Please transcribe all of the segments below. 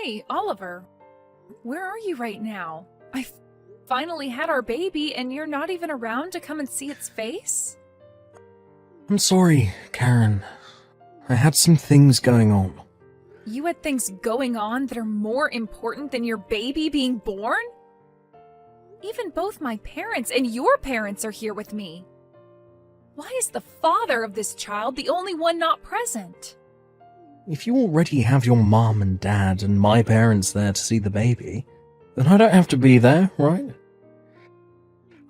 Hey, Oliver. Where are you right now? I finally had our baby and you're not even around to come and see its face? I'm sorry, Karen. I had some things going on. You had things going on that are more important than your baby being born? Even both my parents and your parents are here with me. Why is the father of this child the only one not present? If you already have your mom and dad and my parents there to see the baby, then I don't have to be there, right?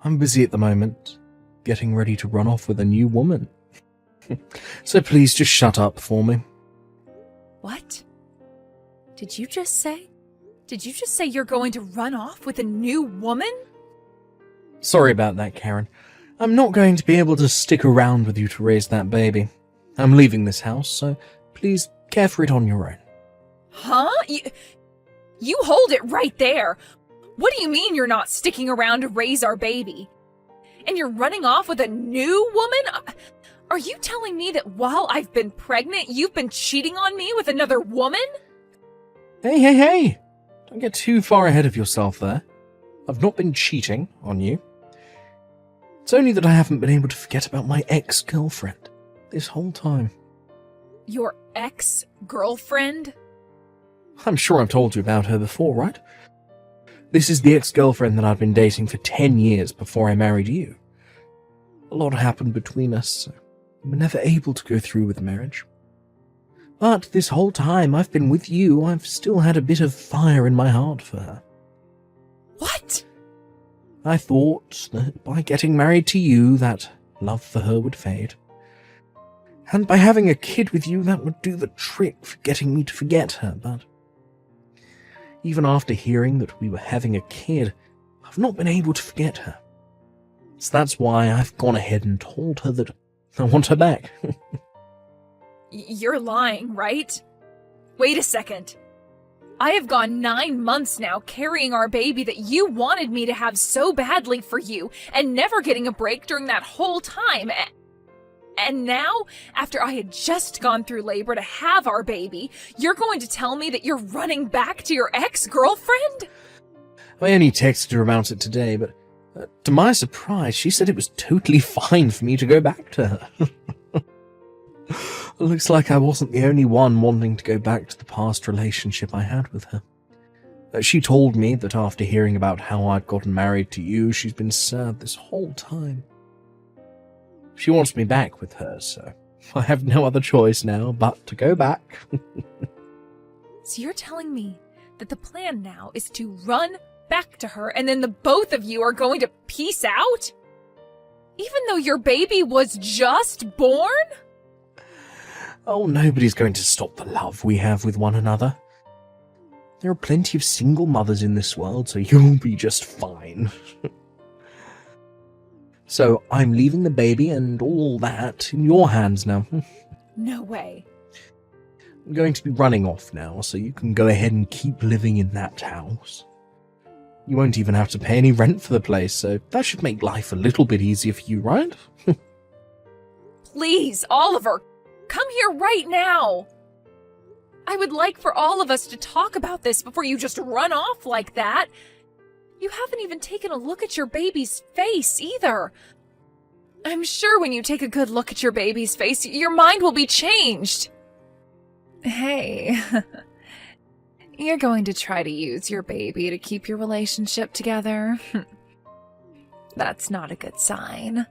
I'm busy at the moment, getting ready to run off with a new woman. So please just shut up for me. What? Did you just say you're going to run off with a new woman? Sorry about that, Karen. I'm not going to be able to stick around with you to raise that baby. I'm leaving this house, so please care for it on your own. Huh? You hold it right there. What do you mean you're not sticking around to raise our baby? And you're running off with a new woman? Are you telling me that while I've been pregnant, you've been cheating on me with another woman? Hey! Don't get too far ahead of yourself there. I've not been cheating on you. It's only that I haven't been able to forget about my ex-girlfriend this whole time. Your ex-girlfriend? I'm sure I've told you about her before, right? This is the ex-girlfriend that I've been dating for 10 years before I married you. A lot happened between us, so we were never able to go through with the marriage. But this whole time I've been with you, I've still had a bit of fire in my heart for her. What? I thought that by getting married to you, that love for her would fade. And by having a kid with you, that would do the trick for getting me to forget her, but even after hearing that we were having a kid, I've not been able to forget her. So that's why I've gone ahead and told her that I want her back. You're lying, right? Wait a second. I have gone 9 months now carrying our baby that you wanted me to have so badly for you and never getting a break during that whole time. And now, after I had just gone through labor to have our baby, you're going to tell me that you're running back to your ex-girlfriend? I only texted her about it today, but to my surprise, she said it was totally fine for me to go back to her. Looks like I wasn't the only one wanting to go back to the past relationship I had with her. She told me that after hearing about how I'd gotten married to you, she's been sad this whole time. She wants me back with her, so I have no other choice now but to go back. So you're telling me that the plan now is to run back to her and then the both of you are going to peace out? Even though your baby was just born? Oh, nobody's going to stop the love we have with one another. There are plenty of single mothers in this world, so you'll be just fine. So I'm leaving the baby and all that in your hands now. No way. I'm going to be running off now, so you can go ahead and keep living in that house. You won't even have to pay any rent for the place, so that should make life a little bit easier for you, right? Please, Oliver, come here right now. I would like for all of us to talk about this before you just run off like that. You haven't even taken a look at your baby's face either. I'm sure when you take a good look at your baby's face, your mind will be changed. Hey, you're going to try to use your baby to keep your relationship together? That's not a good sign.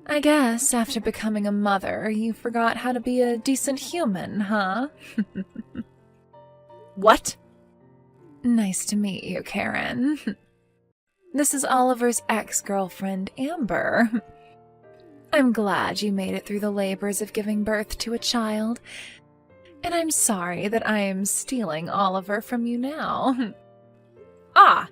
I guess after becoming a mother, you forgot how to be a decent human, huh? What? Nice to meet you, Karen. This is Oliver's ex-girlfriend, Amber. I'm glad you made it through the labors of giving birth to a child, and I'm sorry that I am stealing Oliver from you now. Ah,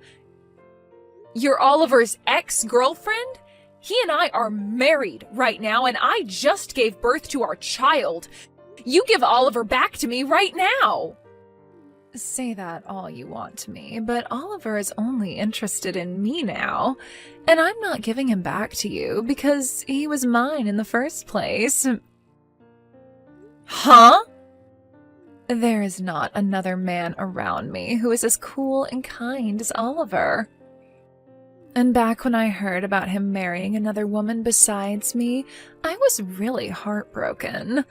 you're Oliver's ex-girlfriend? He and I are married right now, and I just gave birth to our child. You give Oliver back to me right now. Say that all you want to me, but Oliver is only interested in me now, and I'm not giving him back to you because he was mine in the first place. Huh? There is not another man around me who is as cool and kind as Oliver. And back when I heard about him marrying another woman besides me, I was really heartbroken.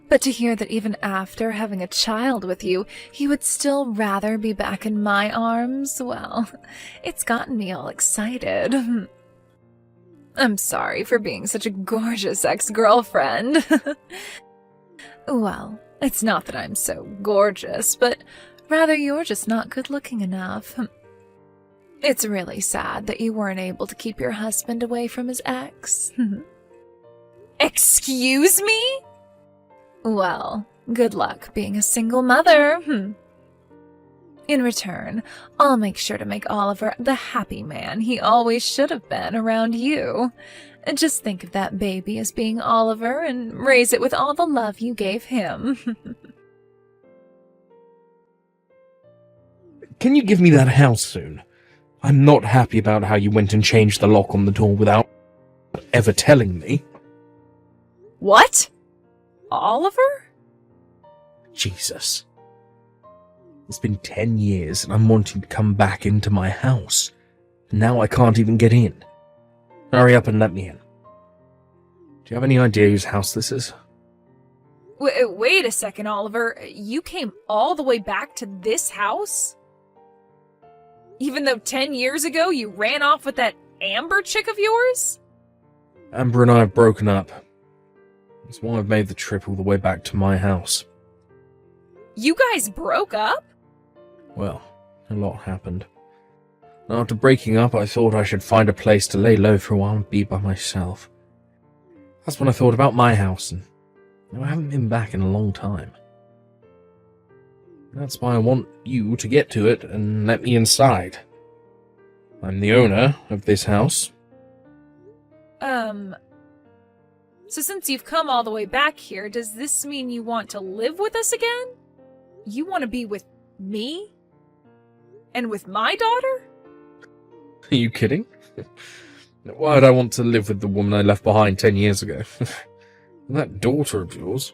But to hear that even after having a child with you, he would still rather be back in my arms, well, it's gotten me all excited. I'm sorry for being such a gorgeous ex-girlfriend. Well, it's not that I'm so gorgeous, but rather you're just not good-looking enough. It's really sad that you weren't able to keep your husband away from his ex. Excuse me? Well, good luck being a single mother. In return, I'll make sure to make Oliver the happy man he always should have been around you. Just think of that baby as being Oliver and raise it with all the love you gave him. Can you give me that house soon? I'm not happy about how you went and changed the lock on the door without ever telling me. What? Oliver? Jesus. It's been 10 years and I'm wanting to come back into my house. And now I can't even get in. Hurry up and let me in. Do you have any idea whose house this is? Wait a second, Oliver. You came all the way back to this house? Even though 10 years ago you ran off with that Amber chick of yours? Amber and I have broken up. That's why I've made the trip all the way back to my house. You guys broke up? Well, a lot happened. After breaking up, I thought I should find a place to lay low for a while and be by myself. That's when I thought about my house, and I haven't been back in a long time. That's why I want you to get to it and let me inside. I'm the owner of this house. So since you've come all the way back here, does this mean you want to live with us again? You want to be with me? And with my daughter? Are you kidding? Why would I want to live with the woman I left behind 10 years ago? That daughter of yours?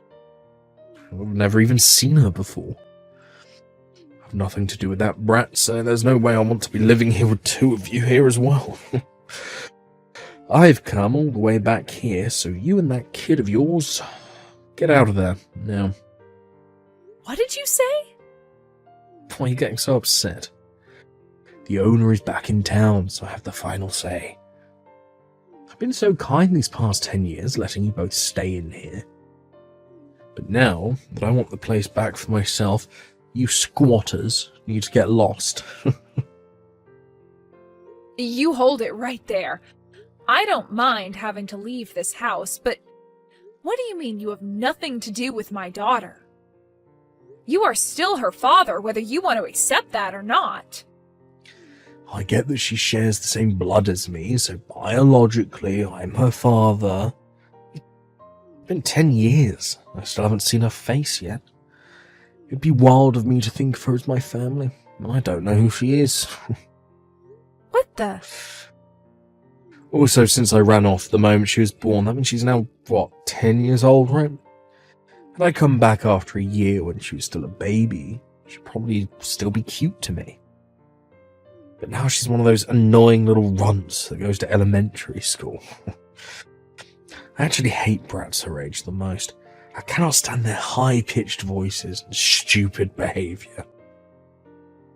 I've never even seen her before. I've nothing to do with that brat, so there's no way I want to be living here with two of you here as well. I've come all the way back here, so you and that kid of yours, get out of there now. What did you say? Why are you getting so upset? The owner is back in town, so I have the final say. I've been so kind these past 10 years, letting you both stay in here. But now that I want the place back for myself, you squatters need to get lost. You hold it right there. I don't mind having to leave this house, but what do you mean you have nothing to do with my daughter? You are still her father, whether you want to accept that or not. I get that she shares the same blood as me, so biologically I'm her father. It's been 10 years. I still haven't seen her face yet. It'd be wild of me to think of her as my family. I don't know who she is. What the? Also, since I ran off the moment she was born, I mean, she's now, 10 years old, right? Had I come back after a year when she was still a baby, she'd probably still be cute to me. But now she's one of those annoying little runts that goes to elementary school. I actually hate brats her age the most. I cannot stand their high-pitched voices and stupid behaviour.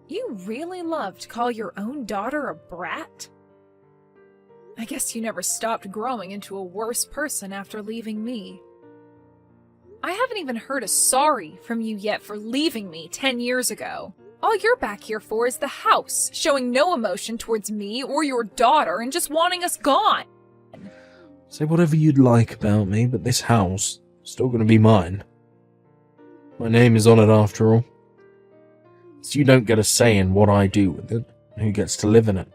You really love to call your own daughter a brat? I guess you never stopped growing into a worse person after leaving me. I haven't even heard a sorry from you yet for leaving me 10 years ago. All you're back here for is the house, showing no emotion towards me or your daughter and just wanting us gone. Say whatever you'd like about me, but this house is still going to be mine. My name is on it after all. So you don't get a say in what I do with it, and who gets to live in it.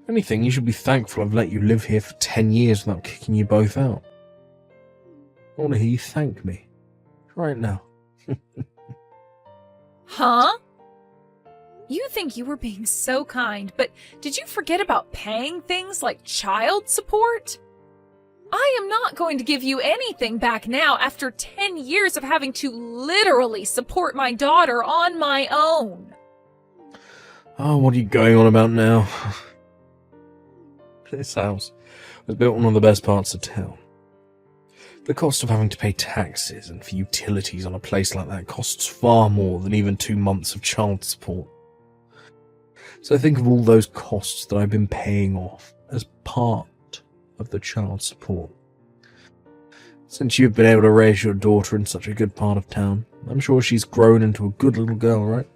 If anything, you should be thankful I've let you live here for 10 years without kicking you both out. I want to hear you thank me. Right now. Huh? You think you were being so kind, but did you forget about paying things like child support? I am not going to give you anything back now after 10 years of having to literally support my daughter on my own. Oh, what are you going on about now? This house was built in one of the best parts of town. The cost of having to pay taxes and for utilities on a place like that costs far more than even 2 months of child support. So think of all those costs that I've been paying off as part of the child support. Since you've been able to raise your daughter in such a good part of town, I'm sure she's grown into a good little girl, right?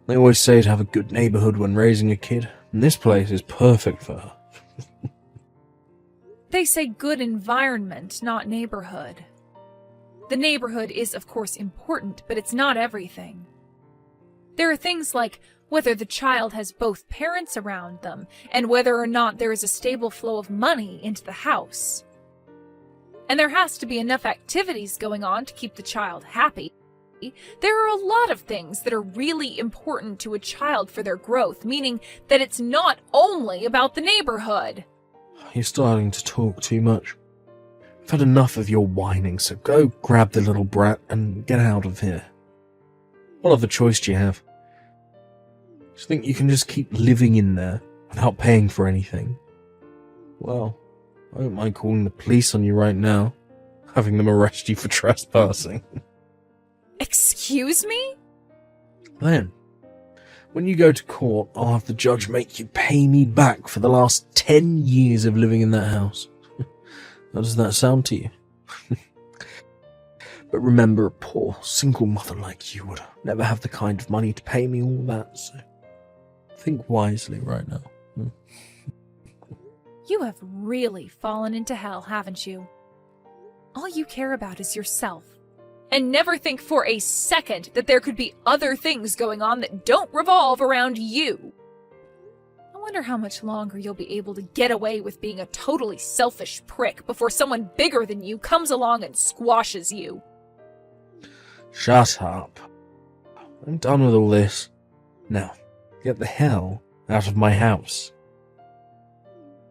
They always say to have a good neighborhood when raising a kid, and this place is perfect for her. They say good environment, not neighborhood. The neighborhood is, of course, important, but it's not everything. There are things like whether the child has both parents around them, and whether or not there is a stable flow of money into the house. And there has to be enough activities going on to keep the child happy. There are a lot of things that are really important to a child for their growth, meaning that it's not only about the neighborhood. You're starting to talk too much. I've had enough of your whining, so go grab the little brat and get out of here. What other choice do you have? Do you think you can just keep living in there without paying for anything? Well, I don't mind calling the police on you right now, having them arrest you for trespassing. Excuse me? Then, when you go to court, I'll have the judge make you pay me back for the last 10 years of living in that house. How does that sound to you? But remember, a poor, single mother like you would never have the kind of money to pay me all that, so think wisely right now. You have really fallen into hell, haven't you? All you care about is yourself, and never think for a second that there could be other things going on that don't revolve around you. I wonder how much longer you'll be able to get away with being a totally selfish prick before someone bigger than you comes along and squashes you. Shut up. I'm done with all this. Now, get the hell out of my house.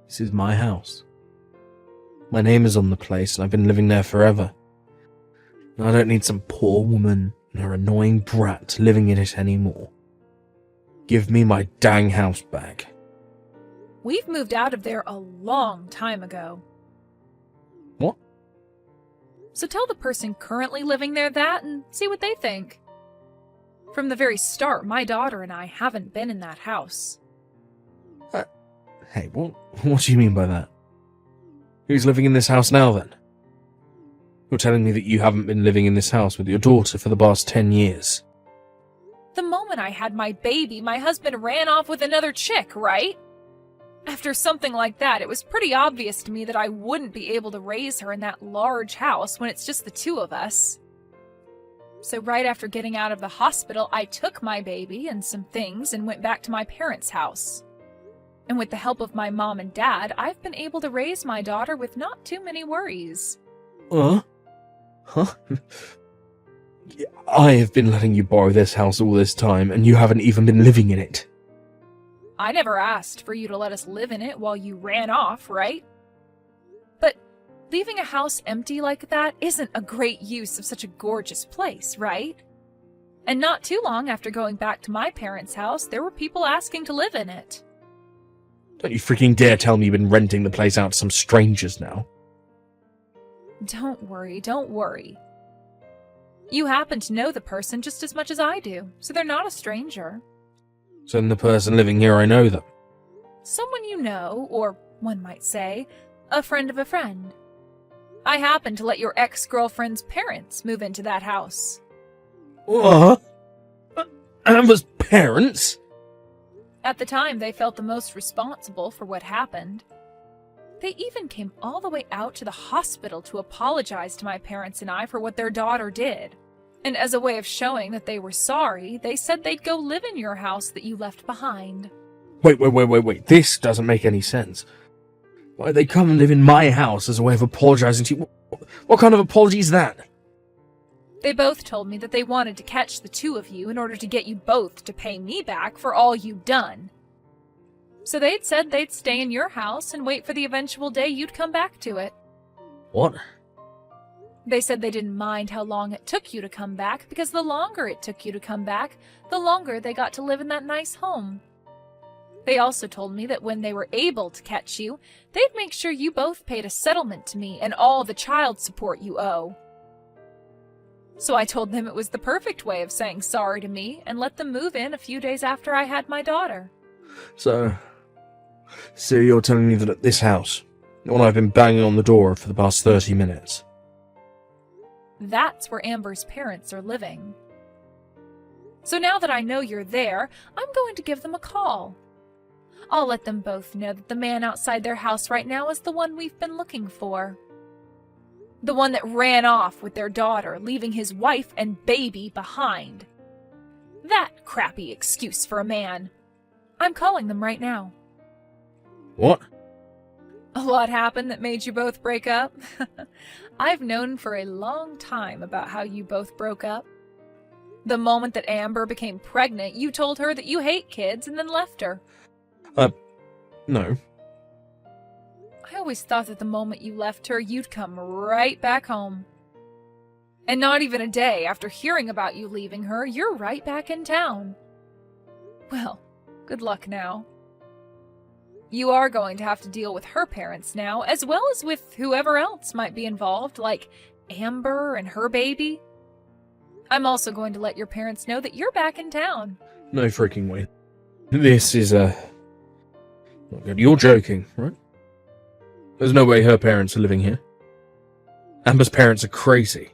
This is my house. My name is on the place and I've been living there forever. I don't need some poor woman and her annoying brat living in it anymore. Give me my dang house back. We've moved out of there a long time ago. What? So tell the person currently living there that and see what they think. From the very start, my daughter and I haven't been in that house. Hey, what do you mean by that? Who's living in this house now, then? You're telling me that you haven't been living in this house with your daughter for the past 10 years. The moment I had my baby, my husband ran off with another chick, right? After something like that, it was pretty obvious to me that I wouldn't be able to raise her in that large house when it's just the two of us. So right after getting out of the hospital, I took my baby and some things and went back to my parents' house. And with the help of my mom and dad, I've been able to raise my daughter with not too many worries. Huh? I have been letting you borrow this house all this time, and you haven't even been living in it. I never asked for you to let us live in it while you ran off, right? But leaving a house empty like that isn't a great use of such a gorgeous place, right? And not too long after going back to my parents' house, there were people asking to live in it. Don't you freaking dare tell me you've been renting the place out to some strangers now. Don't worry. You happen to know the person just as much as I do, so they're not a stranger. So then the person living here, I know them. Someone you know, or one might say, a friend of a friend. I happen to let your ex-girlfriend's parents move into that house. What? Amber's parents? At the time, they felt the most responsible for what happened. They even came all the way out to the hospital to apologize to my parents and I for what their daughter did. And as a way of showing that they were sorry, they said they'd go live in your house that you left behind. Wait. This doesn't make any sense. Why'd they come and live in my house as a way of apologizing to you? What kind of apology is that? They both told me that they wanted to catch the two of you in order to get you both to pay me back for all you'd done. So they'd said they'd stay in your house and wait for the eventual day you'd come back to it. What? They said they didn't mind how long it took you to come back, because the longer it took you to come back, the longer they got to live in that nice home. They also told me that when they were able to catch you, they'd make sure you both paid a settlement to me and all the child support you owe. So I told them it was the perfect way of saying sorry to me and let them move in a few days after I had my daughter. So you're telling me that at this house, the one I've been banging on the door for the past 30 minutes, That's where Amber's parents are living. So now that I know you're there, I'm going to give them a call. I'll let them both know that the man outside their house right now is the one we've been looking for. The one that ran off with their daughter, leaving his wife and baby behind. That crappy excuse for a man. I'm calling them right now. What? A lot happened that made you both break up. I've known for a long time about how you both broke up. The moment that Amber became pregnant, you told her that you hate kids and then left her. No. I always thought that the moment you left her, you'd come right back home. And not even a day after hearing about you leaving her, you're right back in town. Well, good luck now. You are going to have to deal with her parents now, as well as with whoever else might be involved, like Amber and her baby. I'm also going to let your parents know that you're back in town. No freaking way. This is, not good. You're joking, right? There's no way her parents are living here. Amber's parents are crazy.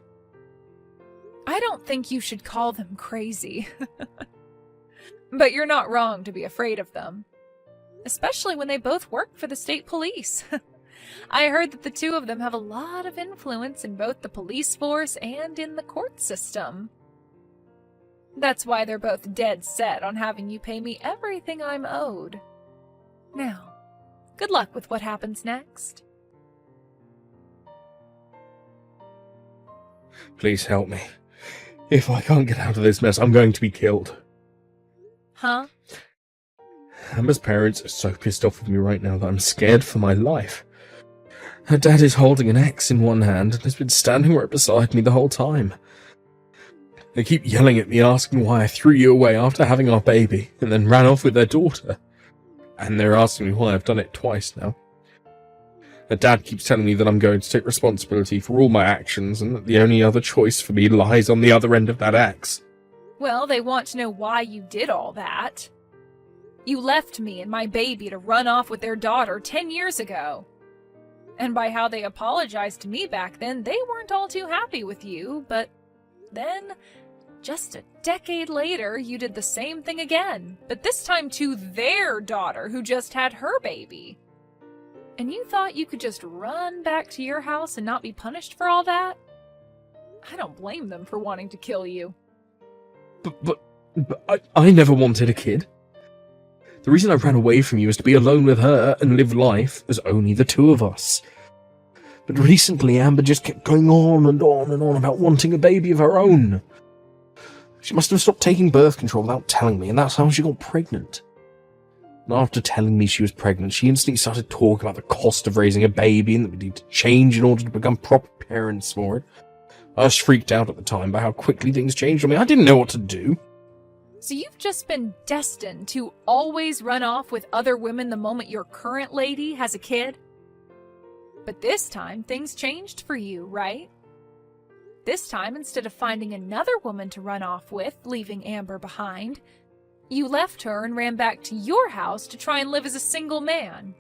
I don't think you should call them crazy. But you're not wrong to be afraid of them. Especially when they both work for the state police. I heard that the two of them have a lot of influence in both the police force and in the court system. That's why they're both dead set on having you pay me everything I'm owed. Now, good luck with what happens next. Please help me. If I can't get out of this mess, I'm going to be killed. Huh? Amber's parents are so pissed off with me right now that I'm scared for my life. Her dad is holding an axe in one hand and has been standing right beside me the whole time. They keep yelling at me, asking why I threw you away after having our baby, and then ran off with their daughter. And they're asking me why I've done it twice now. Her dad keeps telling me that I'm going to take responsibility for all my actions, and that the only other choice for me lies on the other end of that axe. Well, they want to know why you did all that. You left me and my baby to run off with their daughter 10 years ago. And by how they apologized to me back then, they weren't all too happy with you, but then, just a decade later, you did the same thing again, but this time to their daughter who just had her baby. And you thought you could just run back to your house and not be punished for all that? I don't blame them for wanting to kill you. But I never wanted a kid. The reason I ran away from you is to be alone with her and live life as only the two of us. But recently Amber just kept going on and on and on about wanting a baby of her own. She must have stopped taking birth control without telling me, and that's how she got pregnant. And after telling me she was pregnant, she instantly started talking about the cost of raising a baby and that we need to change in order to become proper parents for it. I was freaked out at the time by how quickly things changed on me. I didn't know what to do. So you've just been destined to always run off with other women the moment your current lady has a kid? But this time, things changed for you, right? This time, instead of finding another woman to run off with, leaving Amber behind, you left her and ran back to your house to try and live as a single man.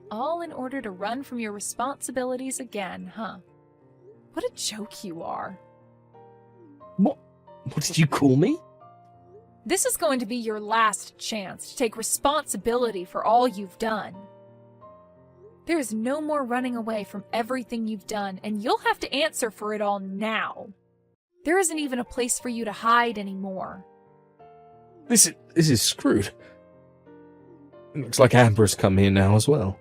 All in order to run from your responsibilities again, huh? What a joke you are. What did you call me? This is going to be your last chance to take responsibility for all you've done. There is no more running away from everything you've done, and you'll have to answer for it all now. There isn't even a place for you to hide anymore. This is screwed. It looks like Amber's come here now as well.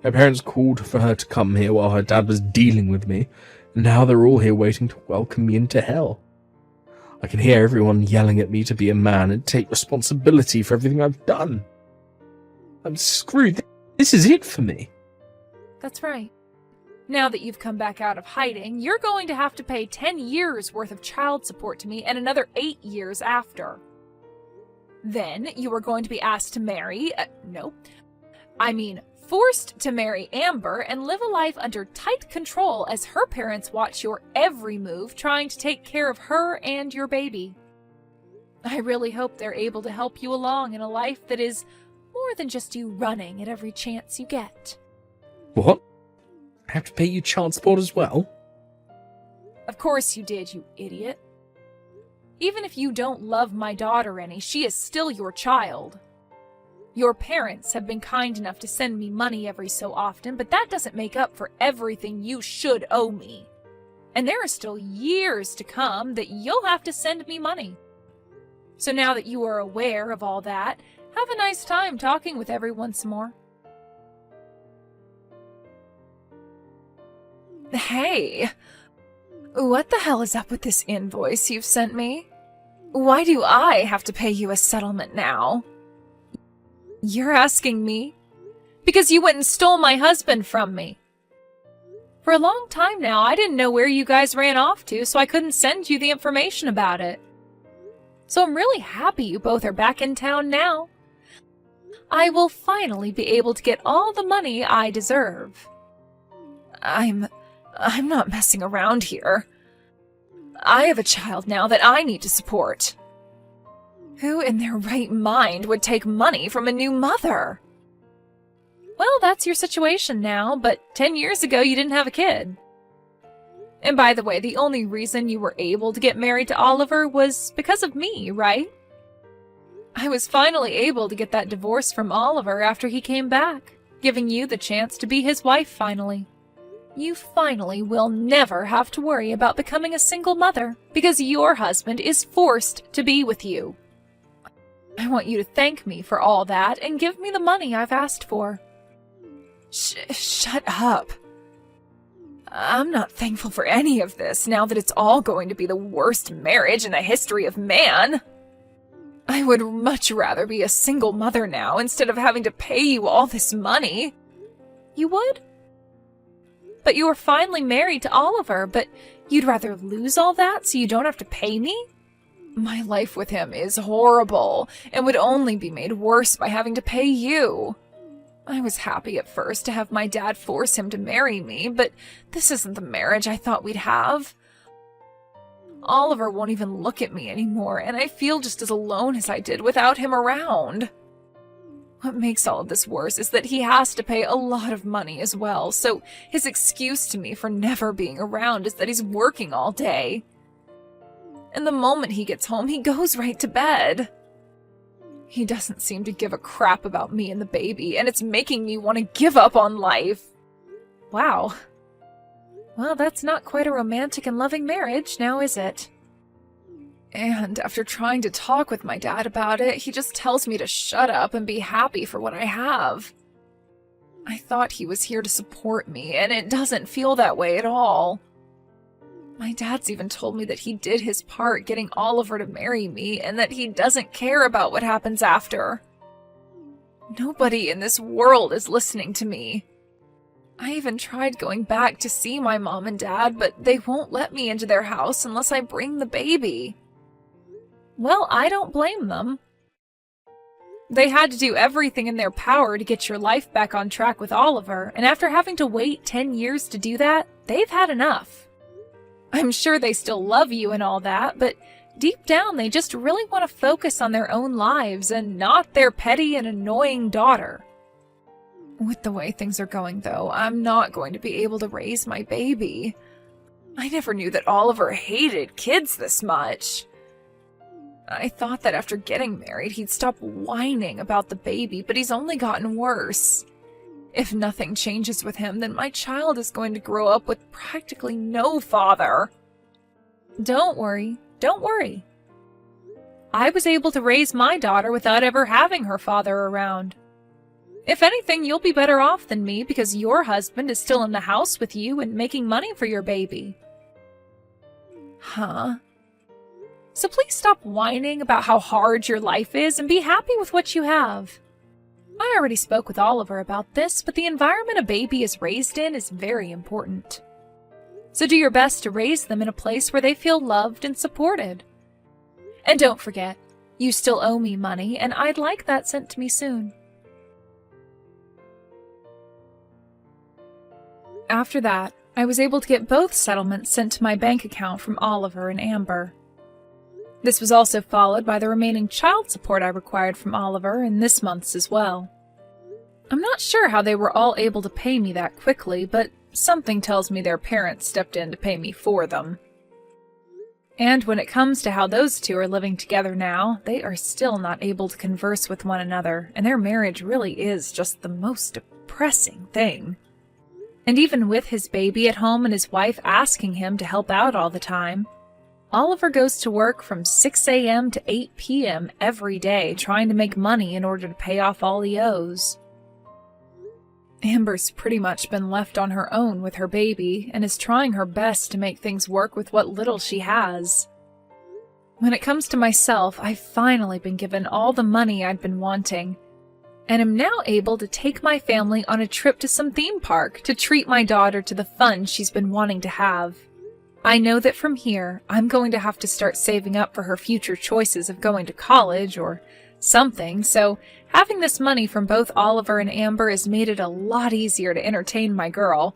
Her parents called for her to come here while her dad was dealing with me, and now they're all here waiting to welcome me into hell. I can hear everyone yelling at me to be a man and take responsibility for everything I've done. I'm screwed. This is it for me. That's right. Now that you've come back out of hiding, you're going to have to pay 10 years worth of child support to me and another 8 years after. Then you are going to be asked to marry, forced to marry Amber and live a life under tight control as her parents watch your every move, trying to take care of her and your baby. I really hope they're able to help you along in a life that is more than just you running at every chance you get. What? I have to pay you child support as well? Of course you did, you idiot. Even if you don't love my daughter any, she is still your child. Your parents have been kind enough to send me money every so often, but that doesn't make up for everything you should owe me. And there are still years to come that you'll have to send me money. So now that you are aware of all that, have a nice time talking with everyone some more. Hey, what the hell is up with this invoice you've sent me? Why do I have to pay you a settlement now? You're asking me? Because you went and stole my husband from me. For a long time now, I didn't know where you guys ran off to, so I couldn't send you the information about it. So I'm really happy you both are back in town now. I will finally be able to get all the money I deserve. I'm not messing around here. I have a child now that I need to support. Who in their right mind would take money from a new mother? Well, that's your situation now, but 10 years ago you didn't have a kid. And by the way, the only reason you were able to get married to Oliver was because of me, right? I was finally able to get that divorce from Oliver after he came back, giving you the chance to be his wife finally. You finally will never have to worry about becoming a single mother because your husband is forced to be with you. I want you to thank me for all that and give me the money I've asked for. Shut up. I'm not thankful for any of this now that it's all going to be the worst marriage in the history of man. I would much rather be a single mother now instead of having to pay you all this money. You would? But you were finally married to Oliver, but you'd rather lose all that so you don't have to pay me? My life with him is horrible and would only be made worse by having to pay you. I was happy at first to have my dad force him to marry me, but this isn't the marriage I thought we'd have. Oliver won't even look at me anymore, and I feel just as alone as I did without him around. What makes all of this worse is that he has to pay a lot of money as well, so his excuse to me for never being around is that he's working all day. And the moment he gets home, he goes right to bed. He doesn't seem to give a crap about me and the baby, and it's making me want to give up on life. Wow. Well, that's not quite a romantic and loving marriage, now is it? And after trying to talk with my dad about it, he just tells me to shut up and be happy for what I have. I thought he was here to support me, and it doesn't feel that way at all. My dad's even told me that he did his part getting Oliver to marry me, and that he doesn't care about what happens after. Nobody in this world is listening to me. I even tried going back to see my mom and dad, but they won't let me into their house unless I bring the baby. Well, I don't blame them. They had to do everything in their power to get your life back on track with Oliver, and after having to wait 10 years to do that, they've had enough. I'm sure they still love you and all that, but deep down they just really want to focus on their own lives and not their petty and annoying daughter. With the way things are going, though, I'm not going to be able to raise my baby. I never knew that Oliver hated kids this much. I thought that after getting married, he'd stop whining about the baby, but he's only gotten worse. If nothing changes with him, then my child is going to grow up with practically no father. Don't worry, don't worry. I was able to raise my daughter without ever having her father around. If anything, you'll be better off than me because your husband is still in the house with you and making money for your baby. Huh? So please stop whining about how hard your life is and be happy with what you have. I already spoke with Oliver about this, but the environment a baby is raised in is very important. So do your best to raise them in a place where they feel loved and supported. And don't forget, you still owe me money, and I'd like that sent to me soon. After that, I was able to get both settlements sent to my bank account from Oliver and Amber. This was also followed by the remaining child support I required from Oliver in this month's as well. I'm not sure how they were all able to pay me that quickly, but something tells me their parents stepped in to pay me for them. And when it comes to how those two are living together now, they are still not able to converse with one another, and their marriage really is just the most depressing thing. And even with his baby at home and his wife asking him to help out all the time, Oliver goes to work from 6 a.m. to 8 p.m. every day trying to make money in order to pay off all he owes. Amber's pretty much been left on her own with her baby and is trying her best to make things work with what little she has. When it comes to myself, I've finally been given all the money I'd been wanting, and am now able to take my family on a trip to some theme park to treat my daughter to the fun she's been wanting to have. I know that from here, I'm going to have to start saving up for her future choices of going to college or something, so having this money from both Oliver and Amber has made it a lot easier to entertain my girl.